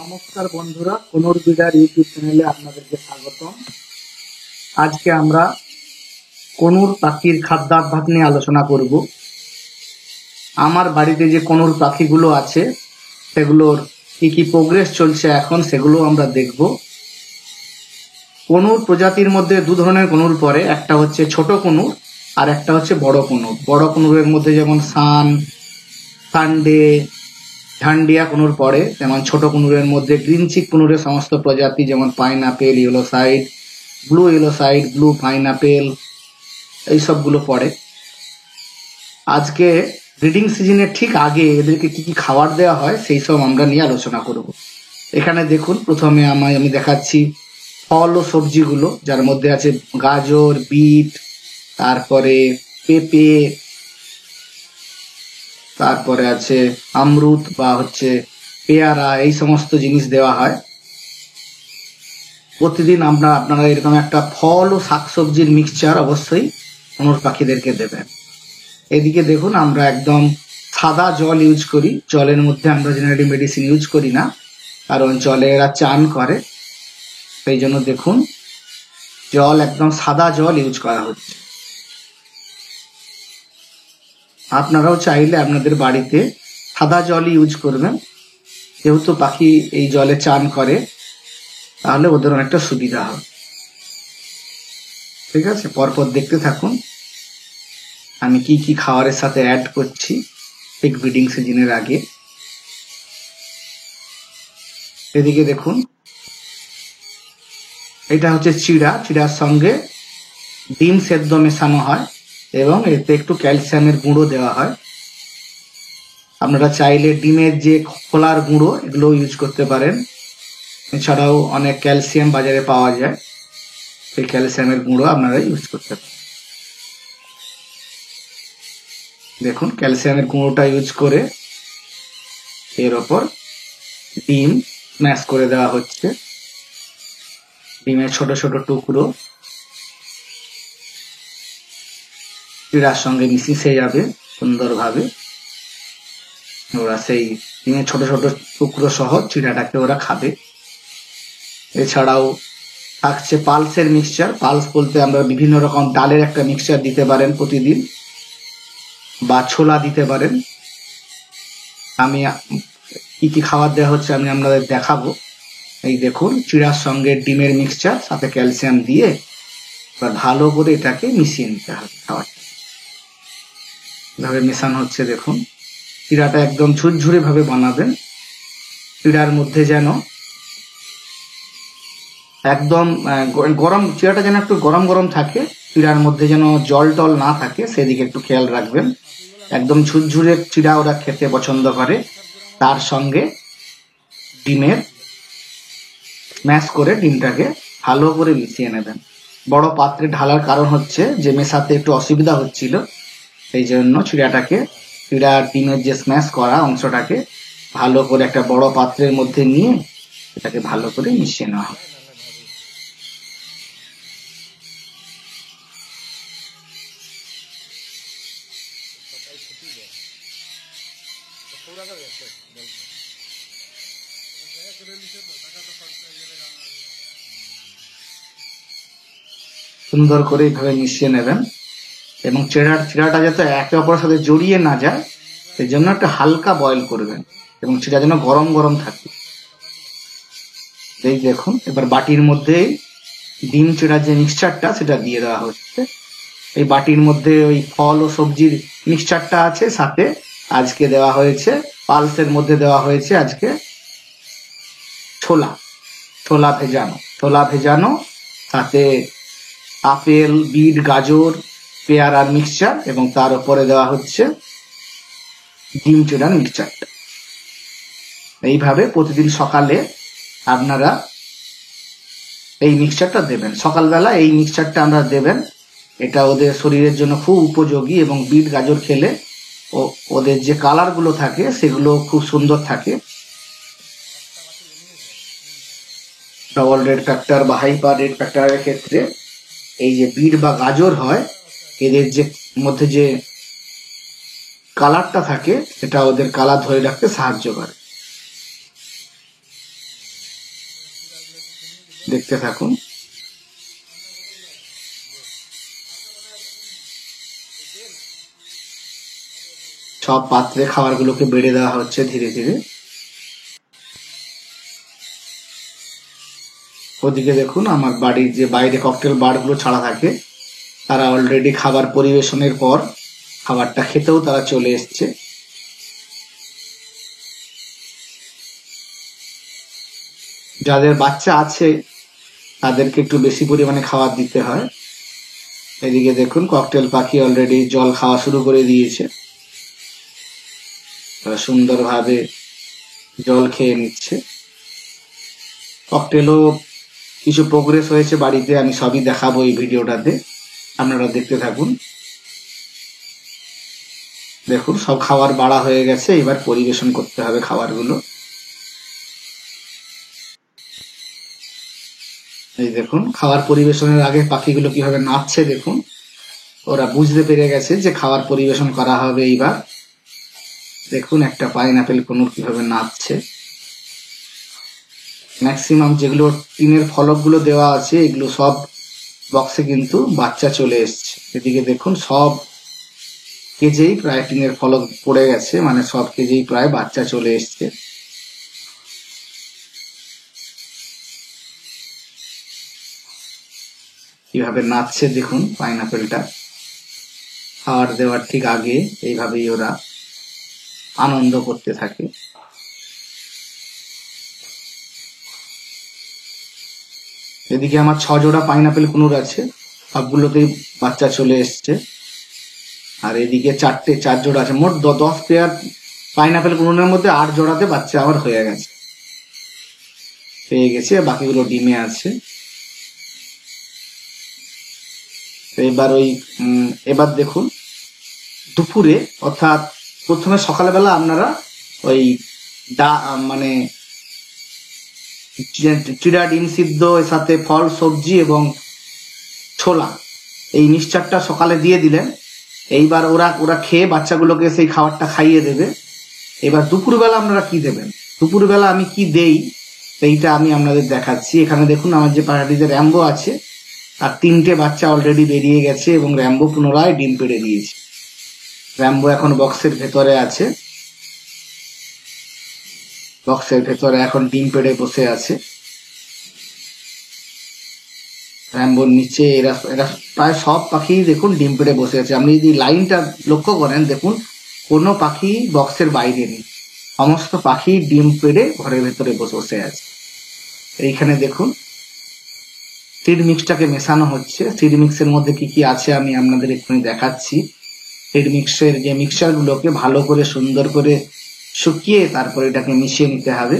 নমস্কার বন্ধুরা, conure বিডার YouTube চ্যানেলে আপনাদেরকে স্বাগতম। আজকে আমরা কনুর পাখির খাদ্যাভ্যাস নিয়ে আলোচনা করব। আমার বাড়িতে যে কনুর পাখিগুলো আছে সেগুলোর কি কি প্রোগ্রেস চলছে এখন সেগুলো আমরা দেখব। কনুর প্রজাতির মধ্যে দু ধরনের কনুর পড়ে, একটা হচ্ছে ছোট কনুর আর একটা হচ্ছে বড় কনুর। বড় কনুরের মধ্যে যেমন সানডে, ঝান্ডিয়া কনুর পড়ে, যেমন ছোট কনুরের মধ্যে গ্রিন চিক কনুরের সমস্ত প্রজাতি যেমন pineapple, yellow side, blue pineapple, এই সবগুলো পড়ে। আজকে ব্রিডিং সিজনের ঠিক আগে এদেরকে কি কি খাবার দেওয়া হয় সেই সব আমরা নিয়ে আলোচনা করব। এখানে দেখুন, প্রথমে আমি দেখাচ্ছি ফল ও সবজিগুলো, যার মধ্যে আছে গাজর, বিট, তারপরে পেঁপে, তারপরে আছে আমরুদ বা হচ্ছে পেয়ারা, এই সমস্ত জিনিস দেওয়া হয়। প্রতিদিন আপনারা এরকম একটা ফল ও শাকসবজির মিক্সচার অবশ্যই কনুর পাখিদেরকে দেবেন। এদিকে দেখুন, আমরা একদম সাদা জল ইউজ করি। জলের মধ্যে আমরা জেনারেলি মেডিসিন ইউজ করি না, কারণ জলে এরা চান করে, সেই জন্য দেখুন জল একদম সাদা জল ইউজ করা হচ্ছে। আপনারাও চাইলে আপনাদের বাড়িতে সাদা জল ইউজ করবেন, যেহেতু পাখি এই জলে চান করে, তাহলে ওদের অনেকটা সুবিধা হবে। ঠিক আছে, পরপর দেখতে থাকুন আমি কি কি খাবারের সাথে অ্যাড করছি ঠিক ব্রিডিং সিজনের আগে। এদিকে দেখুন, এটা হচ্ছে চিড়ার সঙ্গে ডিম সেদ্ধ মেশানো হয় এবং এতে একটু ক্যালসিয়ামের গুঁড়ো দেওয়া হয়। আপনারা চাইলে ডিমের যে খোলার গুঁড়ো এগুলো ইউজ করতে পারেন। এছাড়াও অনেক ক্যালসিয়াম বাজারে পাওয়া যায়, সেই ক্যালসিয়ামের গুঁড়ো আপনারা ইউজ করতে পারেন। দেখুন, ক্যালসিয়ামের গুঁড়োটা ইউজ করে এর ওপর ডিম স্ম্যাশ করে দেওয়া হচ্ছে। ডিমের ছোট ছোট টুকরো চিড়ার সঙ্গে মিশে যাবে সুন্দরভাবে। ওরা সেই ডিমের ছোট ছোট টুকরো সহ চিড়াটাকে ওরা খাবে। এছাড়াও থাকছে পালসের মিক্সচার। পালস বলতে আমরা বিভিন্ন রকম ডালের একটা মিক্সচার দিতে পারেন প্রতিদিন, বা ছোলা দিতে পারেন। আমি কি কি খাবার দেওয়া হচ্ছে আমি আপনাদের দেখাবো। এই দেখুন, চিড়ার সঙ্গে ডিমের মিক্সচার সাথে ক্যালসিয়াম দিয়ে এবার ভালো করে এটাকে মিশিয়ে নিতে হবে। খাবারটা এভাবে মেশানো হচ্ছে। দেখুন, চিড়াটা একদম ঝুরঝুরে ভাবে বানাবেন। চিড়ার মধ্যে যেন একদম গরম, চিড়াটা যেন একটু গরম গরম থাকে, চিড়ার মধ্যে যেন জল টল না থাকে, সেদিকে একটু খেয়াল রাখবেন। একদম ঝুরঝুরে চিড়া ওরা খেতে পছন্দ করে। তার সঙ্গে ডিমের স্ম্যাশ করে ডিমটাকে ভালো করে মিশিয়ে নেবেন। বড় পাত্রে ঢালার কারণ হচ্ছে যে মেশাতে একটু অসুবিধা হচ্ছিল, সেই জন্য চিড়া ডিমের যে স্ম্যাশ করা অংশটাকে ভালো করে একটা বড় পাত্রের মধ্যে নিয়ে এটাকে ভালো করে মিশিয়ে নেওয়া হবে। সুন্দর করে এইভাবে মিশিয়ে নেবেন এবং চিড়াটা যাতে একে অপরের সাথে জড়িয়ে না যায় সেই জন্য একটা হালকা বয়েল করবেন এবং চিড়া যেন গরম গরম থাকে। এই দেখুন, এবার বাটির মধ্যে ডিম চিড়ার যে মিক্সচারটা সেটা দিয়ে দেওয়া হচ্ছে। এই বাটির মধ্যে ওই ফল ও সবজির মিক্সচারটা আছে, সাথে আজকে দেওয়া হয়েছে পালসের মধ্যে দেওয়া হয়েছে আজকে ছোলা ভেজানো, সাথে আপেল, বিট, গাজর, পেয়ারার মিক্সচার, এবং তার উপরে দেওয়া হচ্ছে ডিম চিড়ার মিক্সচারটা। এইভাবে প্রতিদিন সকালে আপনারা এই মিক্সচারটা দেবেন। সকালবেলা এই মিক্সচারটা আমরা দেবেন, এটা ওদের শরীরের জন্য খুব উপযোগী। এবং বিট গাজর খেলে ওদের যে কালারগুলো থাকে সেগুলো খুব সুন্দর থাকে। ডবল রেড ফ্যাক্টর বা হাইপার রেড ফ্যাক্টরের ক্ষেত্রে এই যে বিট বা গাজর হয়, এদের যে মধ্যে যে কালারটা থাকে সেটা ওদের কালার ধরে রাখতে সাহায্য করে। দেখতে থাকুন। সব পাত্রে খাবারগুলোকে বেড়ে দেওয়া হচ্ছে ধীরে ধীরে। ওদিকে দেখুন আমার বাড়ির যে বাইরে ককটেল বার্ডগুলো ছাড়া থাকে তারা অলরেডি খাবার পরিবেশনের পর খাবারটা খেতেও তারা চলে এসছে। যাদের বাচ্চা আছে তাদেরকে একটু বেশি পরিমাণে খাবার দিতে হয়। এদিকে দেখুন ককটেল পাখি অলরেডি জল খাওয়া শুরু করে দিয়েছে, তারা সুন্দরভাবে জল খেয়ে নিচ্ছে। ককটেলও কিছু প্রোগ্রেস হয়েছে বাড়িতে, আমি সবই দেখাবো এই ভিডিওটাতে, আপনারা দেখতে থাকুন। দেখুন সব খাবার বাড়া হয়ে গেছে, এবার পরিবেশন করতে হবে খাবারগুলো। এই দেখুন খাবার পরিবেশনের আগে পাখিগুলো কিভাবে নাচছে দেখুন, ওরা বুঝতে পেরে গেছে যে খাবার পরিবেশন করা হবে এইবার। দেখুন একটা পাইনাপেল কুনুর কিভাবে নাচছে। ম্যাক্সিমাম যেগুলো টিনের ফলকগুলো দেওয়া আছে এগুলো সব বক্সে কিন্তু বাচ্চা চলে এসছে। এদিকে দেখুন সব কেজেই প্রায় টিনের ফলক পড়ে গেছে, মানে সব কেজেই প্রায় বাচ্চা চলে এসছে। কিভাবে নাচছে দেখুন পাইনাপেলটা। খাবার দেওয়ার ঠিক আগে এইভাবেই ওরা আনন্দ করতে থাকে। এদিকে আমার 6 জোড়া পাইনাপেল কুনুর আছে, সবগুলোতেই বাচ্চা চলে এসছে। আর এদিকে 4 জোড়া আছে, মোট 10 পেয়ার পাইনাপেল কুনুরের মধ্যে 8 জোড়াতে বাচ্চা আবার হয়ে গেছে, পেয়ে গেছে, বাকিগুলো ডিমে আছে। এবার দেখুন দুপুরে, অর্থাৎ প্রথমে সকালবেলা আপনারা ওই মানে চিড়া ডিম সিদ্ধ এর সাথে ফল সবজি এবং ছোলা এই মিক্সচারটা সকালে দিয়ে দিলেন। এইবার ওরা খেয়ে বাচ্চাগুলোকে সেই খাবারটা খাইয়ে দেবে। এবার দুপুরবেলা আপনারা কি দেবেন, দুপুরবেলা আমি কি দেই সেইটা আমি আপনাদের দেখাচ্ছি। এখানে দেখুন আমার যে পাহাড়িতে র্যাম্বো আছে আর 3টে বাচ্চা অলরেডি বেরিয়ে গেছে এবং র্যাম্বো পুনরায় ডিম পেড়ে দিয়েছে। র্যাম্বো এখন বক্সের ভেতরে আছে, বক্সের ভেতরে এখন ডিম পেড়ে বসে আছে। র্যাম্বোর নিচে এরা প্রায় সব পাখি দেখুন ডিম পেড়ে বসে আছে। আপনি যদি লাইনটা লক্ষ্য করেন দেখুন কোনো পাখি বক্সের বাইরে নেই, সমস্ত পাখি ডিম পেড়ে ঘরের ভেতরে বসে আছে। এইখানে দেখুন সিড মিক্সটাকে মেশানো হচ্ছে। সিড মিক্সের মধ্যে কি কি আছে আমি আপনাদের এক্ষুনি দেখাচ্ছি। সিড মিক্সের যে মিক্সচারগুলোকে ভালো করে সুন্দর করে শুকিয়ে তারপরে এটাকে মিশিয়ে নিতে হবে,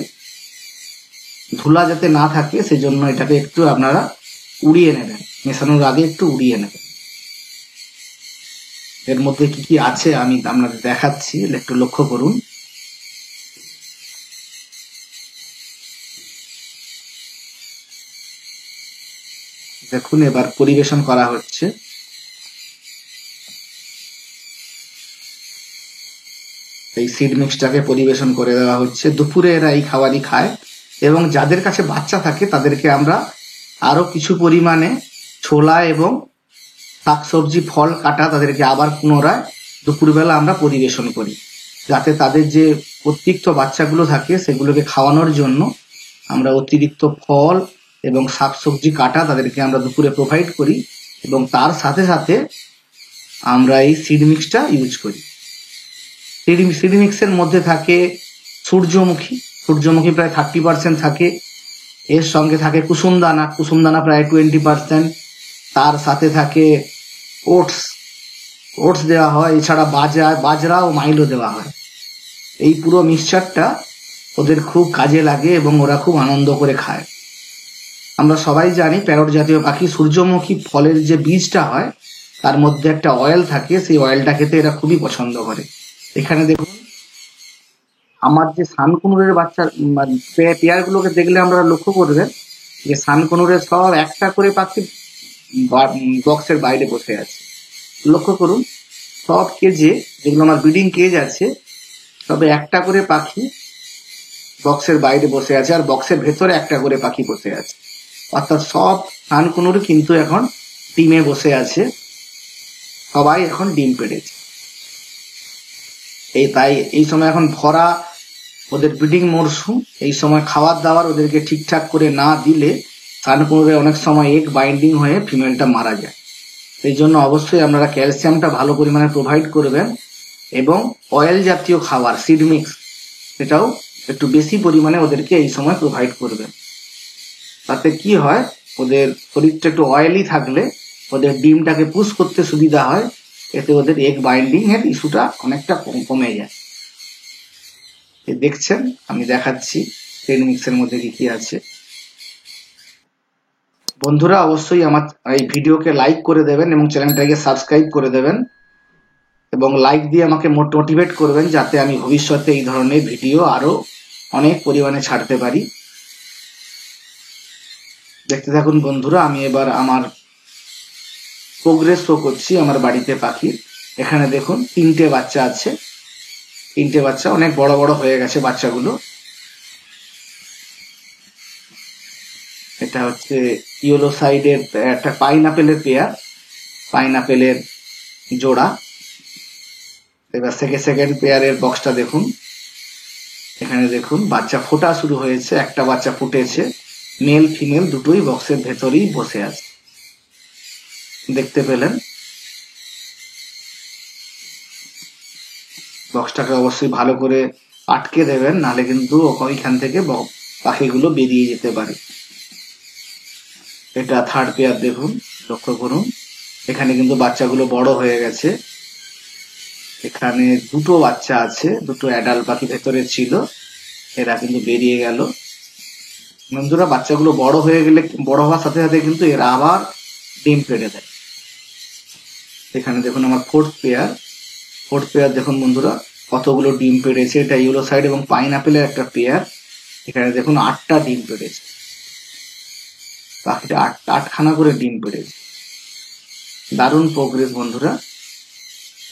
ধুলা যাতে না থাকে সেজন্য এটাকে একটু আপনারা উড়িয়ে নেবেন, মেশানোর আগে একটু উড়িয়ে নেবেন। এর মধ্যে কি কি আছে আমি আপনাদের দেখাচ্ছি, একটু লক্ষ্য করুন। দেখুন এবার পরিবেশন করা হচ্ছে। এই সিড মিক্সটাকে পরিবেশন করে দেওয়া হচ্ছে। দুপুরে এরা এই খাবারই খায় এবং যাদের কাছে বাচ্চা থাকে তাদেরকে আমরা আরো কিছু পরিমাণে ছোলা এবং শাকসবজি ফল কাটা তাদেরকে আবার পুনরায় দুপুরবেলা আমরা পরিবেশন করি, যাতে তাদের যে অতিরিক্ত বাচ্চাগুলো থাকে সেগুলোকে খাওয়ানোর জন্য আমরা অতিরিক্ত ফল এবং শাকসবজি কাটা তাদেরকে আমরা দুপুরে প্রোভাইড করি এবং তার সাথে সাথে আমরা এই সিড মিক্সটা ইউজ করি। সিড মিক্সের মধ্যে থাকে সূর্যমুখী প্রায় 30% থাকে, এর সঙ্গে থাকে কুসুম দানা প্রায় 20%, তার সাথে থাকে ওটস দেওয়া হয়, এছাড়া বাজরা ও মাইলো দেওয়া হয়। এই পুরো মিক্সচারটা ওদের খুব কাজে লাগে এবং ওরা খুব আনন্দ করে খায়। আমরা সবাই জানি প্যারট জাতীয় পাখি সূর্যমুখী ফলের যে বীজটা হয় তার মধ্যে একটা অয়েল থাকে, সেই অয়েলটা খেতে এরা খুবই পছন্দ করে। এখানে দেখুন আমার যে সানকুনুরের বাচ্চা পেয়ারগুলোকে দেখলে আমরা লক্ষ্য করবেন যে সানকুনুরের সব একটা করে পাখি বক্সের বাইরে বসে আছে। লক্ষ্য করুন সব কেজে, যেগুলো আমার ব্রিডিং কেজ আছে, তবে একটা করে পাখি বক্সের বাইরে বসে আছে আর বক্সের ভেতরে একটা করে পাখি বসে আছে। অর্থাৎ সব থানকুনুর কিন্তু এখন ডিমে বসে আছে, সবাই এখন ডিম পেড়েছে। তাই এই সময় এখন ভরা ওদের ব্রিডিং মরশুম, এই সময় খাবার দাবার ওদেরকে ঠিকঠাক করে না দিলে থানকুনুরে অনেক সময় এগ বাইন্ডিং হয়ে ফিমেলটা মারা যায়। এই জন্য অবশ্যই আপনারা ক্যালসিয়ামটা ভালো পরিমাণে প্রোভাইড করবেন এবং অয়েল জাতীয় খাবার সিড মিক্স এটাও একটু বেশি পরিমাণে ওদেরকে এই সময় প্রোভাইড করবেন। তাতে কি হয়, ওদের শরীরটা একটু অয়েলি থাকলে ওদের ডিমটাকে পুশ করতে সুবিধা হয়, এতে ওদের এগ বাইন্ডিং এর ইস্যুটা অনেকটা কমে যায়। দেখছেন আমি দেখাচ্ছি সিড মিক্সের মধ্যে কি কি আছে। বন্ধুরা অবশ্যই আমার এই ভিডিওকে লাইক করে দেবেন এবং চ্যানেলটাকে সাবস্ক্রাইব করে দেবেন এবং লাইক দিয়ে আমাকে মোটিভেট করবেন যাতে আমি ভবিষ্যতে এই ধরনের ভিডিও আরো অনেক পরিমাণে ছাড়তে পারি। দেখতে থাকুন বন্ধুরা, আমি এবার আমার প্রোগ্রেস শো করছি আমার বাড়িতে পাখির। এখানে দেখুন 3টে বাচ্চা আছে, 3টে বাচ্চা অনেক বড় বড় হয়ে গেছে বাচ্চাগুলো। এটা হচ্ছে ইয়েলো সাইডের একটা পাইনাপেলের পেয়ার, পাইনাপেলের জোড়া। এবার সেকেন্ড পেয়ারের বক্সটা দেখুন, এখানে দেখুন বাচ্চা ফোটা শুরু হয়েছে, একটা বাচ্চা ফুটেছে, মেল ফিমেল দুটোই বক্সের ভেতরেই বসে আছে। দেখতে পেলেন, বক্সটাকে অবশ্যই ভালো করে আটকে দেবেন, নাহলে কিন্তু ওইখান থেকে পাখিগুলো বেরিয়ে যেতে পারে। এটা থার্ড পেয়ার দেখুন, লক্ষ্য করুন এখানে কিন্তু বাচ্চাগুলো বড় হয়ে গেছে। এখানে দুটো বাচ্চা আছে, দুটো অ্যাডাল্ট পাখি ভেতরে ছিল, এরা কিন্তু বেরিয়ে গেল। বন্ধুরা বাচ্চাগুলো বড় হয়ে গেলে, বড় হওয়ার সাথে সাথে কিন্তু এরা আবার ডিম পেড়ে দেয়। এখানে দেখুন আমার ফোর্থ পেয়ার দেখুন বন্ধুরা কতগুলো ডিম পেড়েছে। এটা ইয়েলো সাইড এবং পাইনাপেলের একটা পেয়ার। এখানে দেখুন 8টা ডিম পেড়েছে, পাখিটা 8খানা করে ডিম পেড়েছে। দারুণ প্রোগ্রেস বন্ধুরা।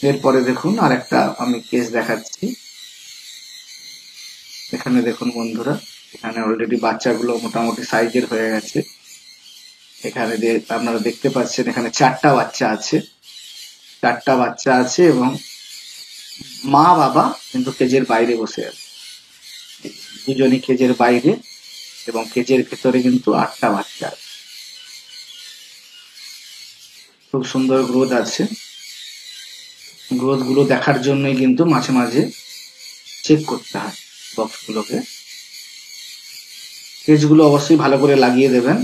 এরপরে দেখুন আর একটা আমি কেস দেখাচ্ছি। এখানে দেখুন বন্ধুরা, এখানে অলরেডি বাচ্চাগুলো মোটামুটি সাইজের হয়ে গেছে। এখানে আপনারা দেখতে পাচ্ছেন এখানে 4টা বাচ্চা আছে, 4টা বাচ্চা আছে এবং মা বাবা কিন্তু কেজের বাইরে বসে আছে, দুজনই কেজের বাইরে এবং কেজের ভেতরে কিন্তু 8টা বাচ্চা আছে। খুব সুন্দর গ্রোথ আছে। গ্রোথ গুলো দেখার জন্যই কিন্তু মাঝে মাঝে চেক করতে হয় বক্সগুলোকে। কেজগুলো অবশ্যই ভালো করে লাগিয়ে দেবেন,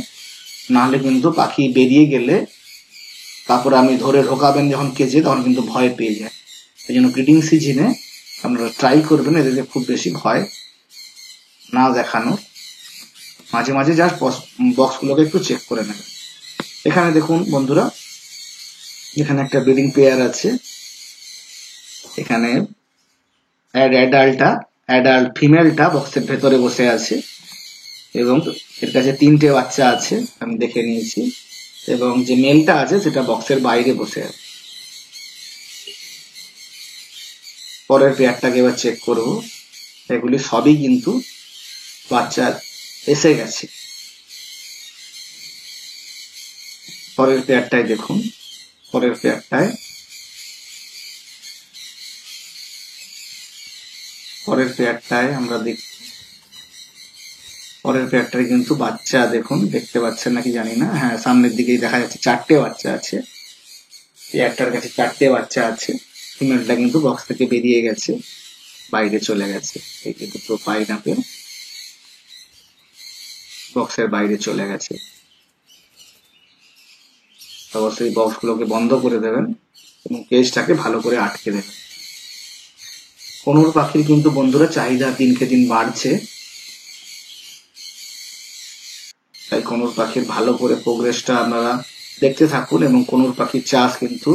নাহলে কিন্তু পাখি বেরিয়ে গেলে তারপরে আমি ধরে ঢোকাবেন যখন কেজে, তখন কিন্তু ভয় পেয়ে যায়। এই জন্য ব্রিডিং সিজনে আপনারা ট্রাই করবেন এদেরকে খুব বেশি ভয় না দেখানো, মাঝে মাঝে জাস্ট বক্সগুলোকে একটু চেক করে নেবেন। এখানে দেখুন বন্ধুরা, এখানে একটা ব্রিডিং পেয়ার আছে। এখানে অ্যাডাল্ট ফিমেলটা বক্সের ভেতরে বসে আছে এবং এর কাছে 3টে বাচ্চা আছে, আমি দেখে নিয়েছি, এবং যে মেলটা আছে সেটা বক্সের বাইরে বসে আছে। পরের পেয়ারটাকে এবার চেক করব। এগুলি সবই কিন্তু বাচ্চা এসে গেছে। পরের পেয়ারটায় দেখুন, পরের পেয়ারটায় আমরা দেখি, পরের পেয়ারটায় কিন্তু বাচ্চা দেখুন, দেখতে পাচ্ছেন নাকি জানি না, হ্যাঁ সামনের দিকেই দেখা যাচ্ছে 4টে বাচ্চা আছে। পেয়ারটার কাছে 4টে বাচ্চা আছে, ফিমেলটা কিন্তু বক্স থেকে বেরিয়ে গেছে, বাইরে চলে গেছে। এই যে দুটো পাইনাপেল বক্সের বাইরে চলে গেছে। অবশ্যই বক্সগুলোকে বন্ধ করে দেবেন এবং কেজটাকে ভালো করে আটকে দেবেন। কোনোর পাখির কিন্তু বন্ধুরা চাহিদা দিনকে দিন বাড়ছে, তাই কোনোর পাখির ভালো করে প্রোগ্রেসটা আপনারা দেখতে থাকুন। এবং কোনোর পাখির চাষ কিন্তু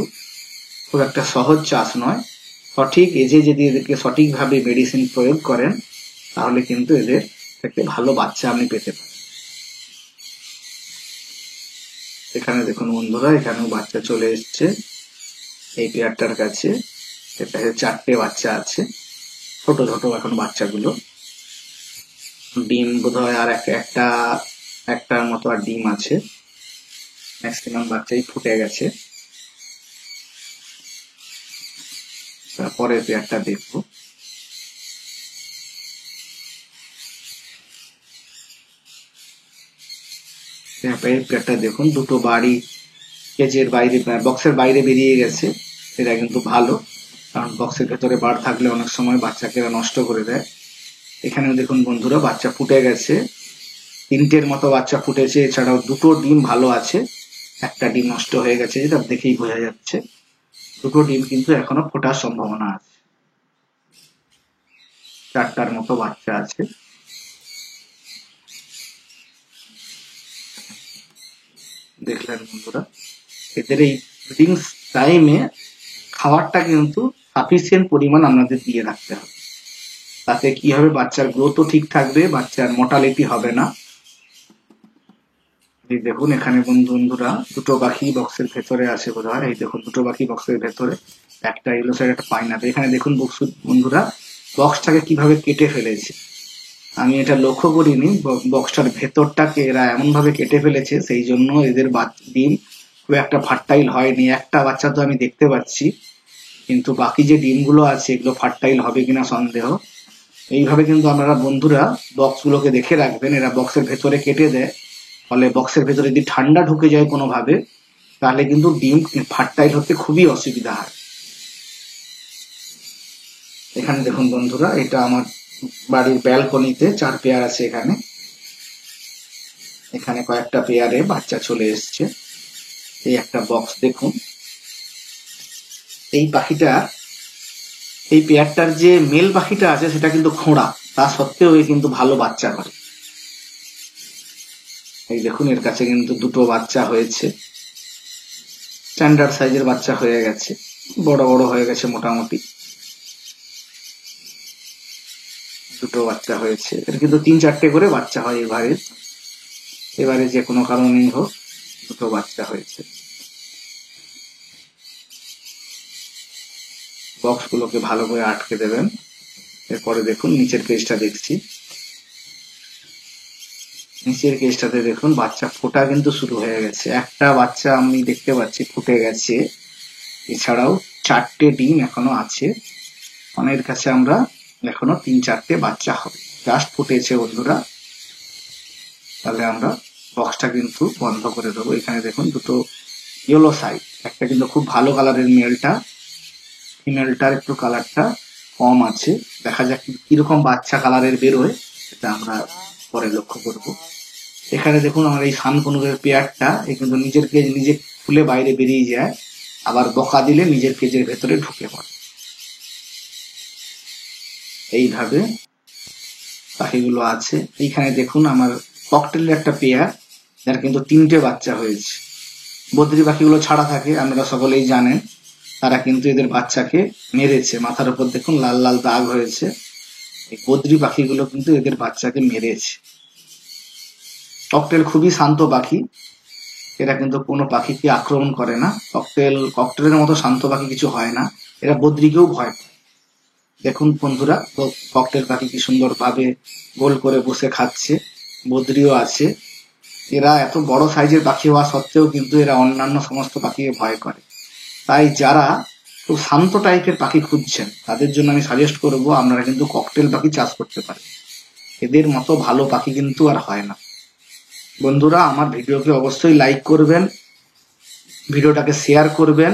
খুব একটা সহজ চাষ নয়। সঠিক এজে যদি এদেরকে সঠিকভাবে মেডিসিন প্রয়োগ করেন তাহলে কিন্তু এদের থেকে ভালো বাচ্চা আপনি পেতে পারেন। এখানে দেখুন বন্ধুরা, এখানেও বাচ্চা চলে এসছে এই পেয়ারটার কাছে। এটা 4টে বাচ্চা আছে, ছোট ছোট এখন বাচ্চাগুলো। ডিম বোধ হয় আর একটা একটার মতো আর ডিম আছে, ম্যাক্সিমাম বাচ্চাই ফুটে গেছে। পরের পেয়ারটা দেখবো। পেয়ারটা দেখুন, দুটো বাড়ি কেজের বাইরে, বক্সের বাইরে বেরিয়ে গেছে। এটা কিন্তু ভালো, কারণ বক্সের ভেতরে বার থাকলে অনেক সময় বাচ্চাকে নষ্ট করে দেয়। এখানেও দেখুন বন্ধুরা, বাচ্চা ফুটে গেছে, 3টের মতো বাচ্চা ফুটেছে। এছাড়াও 2টো ডিম ভালো আছে, একটা ডিম নষ্ট হয়ে গেছে, যেটা দেখেই বোঝা যাচ্ছে। 2টো ডিম কিন্তু এখনো ফোটার সম্ভাবনা আছে। 4টার মতো বাচ্চা আছে। দেখলেন বন্ধুরা, এদের এই ব্রিডিং টাইমে খাবারটা কিন্তু সাফিসিয়েন্ট পরিমাণ আপনাদের দিয়ে রাখতে হবে। তাতে কি হবে, বাচ্চার গ্রোথও ঠিক থাকবে, বাচ্চার মোর্টালিটি হবে না। এই দেখুন এখানে বন্ধুরা, 2টো পাখি বক্সের ভেতরে আছে বোধহয়। এই দেখুন 2টো পাখি বক্সের ভেতরে, একটা ইয়েলো সাইড, একটা পাইনাপেল। এখানে দেখুন বন্ধুরা, বক্সটাকে কিভাবে কেটে ফেলেছে। আমি এটা লক্ষ্য করিনি, বক্সটার ভেতরটাকে এরা এমন ভাবে কেটে ফেলেছে, সেই জন্য এদের ডিম খুব একটা ফার্টাইল হয়নি। একটা বাচ্চা তো আমি দেখতে পাচ্ছি, কিন্তু বাকি যে ডিমগুলো আছে এগুলো ফার্টাইল হবে কিনা সন্দেহ। এইভাবে কিন্তু আপনারা বন্ধুরা বক্সগুলোকে দেখে রাখবেন, এরা বক্সের ভেতরে কেটে দেয়, ফলে বক্সের ভেতরে যদি ঠান্ডা ঢুকে যায় কোনোভাবে, তাহলে কিন্তু ডিম ফার্টাইল হতে খুবই অসুবিধা হয়। এখানে দেখুন বন্ধুরা, এটা আমার বাড়ির ব্যালকনিতে 4 পেয়ার আছে। এখানে কয়েকটা পেয়ারে বাচ্চা চলে এসছে। এই একটা বক্স দেখুন, এই পাখিটা, এই পেয়ারটার যে মেল পাখিটা আছে সেটা কিন্তু খোঁড়া, তা সত্ত্বেও এ কিন্তু ভালো বাচ্চা করে। এই দেখুন এর কাছে কিন্তু 2টো বাচ্চা হয়েছে, স্ট্যান্ডার্ড সাইজের বাচ্চা হয়ে গেছে, বড় বড় হয়ে গেছে মোটামুটি। 2টো বাচ্চা হয়েছে। এর কিন্তু 3-4টে করে বাচ্চা হয় এবারে যে কোনো কারণেই হোক 2টো বাচ্চা হয়েছে। বক্সগুলোকে ভালো করে আটকে দেবেন। এরপরে দেখুন নিচের পেজটা দেখছি। নিচের কেসটাতে দেখুন বাচ্চা ফোটা কিন্তু শুরু হয়ে গেছে। একটা বাচ্চা আমি দেখতে পাচ্ছি ফুটে গেছে, এছাড়াও 4টে ডিম এখনো আছে। অনেক কাছে আমরা এখনো 3-4টে বাচ্চা হবে, জাস্ট ফুটেছে বন্ধুরা। তাহলে আমরা বক্সটা কিন্তু বন্ধ করে দেবো। এখানে দেখুন 2টো ইয়েলো সাইড, একটা কিন্তু খুব ভালো কালারের মেলটা, ফিমেলটার একটু কালারটা কম আছে। দেখা যাক কিরকম বাচ্চা কালারের বেরোয়, সেটা আমরা পরে লক্ষ্য করব। এখানে দেখুন আমার এই সানকনুরের পেয়ারটা, এই কিন্তু নিজের কেজ নিজে খুলে বাইরে বেরিয়ে যায়, আবার বকা দিলে নিজের কেজের ভেতরে ঢুকে পড়ে। এইভাবে পাখিগুলো আছে। এইখানে দেখুন আমার ককটেলের একটা পেয়ার, যার কিন্তু 3টে বাচ্চা হয়েছে। বদ্রি পাখিগুলো ছাড়া থাকে, আপনারা সকলেই জানেন, তারা কিন্তু এদের বাচ্চাকে মেরেছে। মাথার উপর দেখুন লাল লাল দাগ হয়েছে, এই বদ্রি পাখিগুলো কিন্তু এদের বাচ্চাকে মেরেছে। ককটেল খুবই শান্ত পাখি, এরা কিন্তু কোনো পাখিকে আক্রমণ করে না। ককটেলের মতো শান্ত পাখি কিছু হয় না, এরা বদ্রিকেও ভয় পায়। দেখুন বন্ধুরা, ককটেল পাখি কি সুন্দর ভাবে গোল করে বসে খাচ্ছে, বদ্রিও আছে। এরা এত বড় সাইজের পাখি হওয়া সত্ত্বেও কিন্তু এরা অন্যান্য সমস্ত পাখিকে ভয় করে। তাই যারা খুব শান্ত টাইপের পাখি খুঁজছেন, তাদের জন্য আমি সাজেস্ট করব আপনারা কিন্তু ককটেল পাখি চাষ করতে পারেন। এদের মতো ভালো পাখি কিন্তু আর হয় না। বন্ধুরা, আমার ভিডিওকে অবশ্যই লাইক করবেন, ভিডিওটাকে শেয়ার করবেন,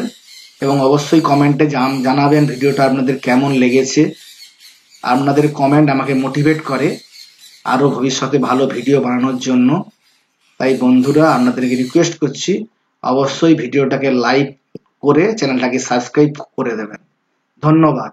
এবং অবশ্যই কমেন্টে জানাবেন ভিডিওটা আপনাদের কেমন লেগেছে। আপনাদের কমেন্ট আমাকে মোটিভেট করে আরো ভবিষ্যতে ভালো ভিডিও বানানোর জন্য। তাই বন্ধুরা, আপনাদেরকে রিকোয়েস্ট করছি অবশ্যই ভিডিওটাকে লাইক করে চ্যানেলটাকে সাবস্ক্রাইব করে দেবেন। ধন্যবাদ।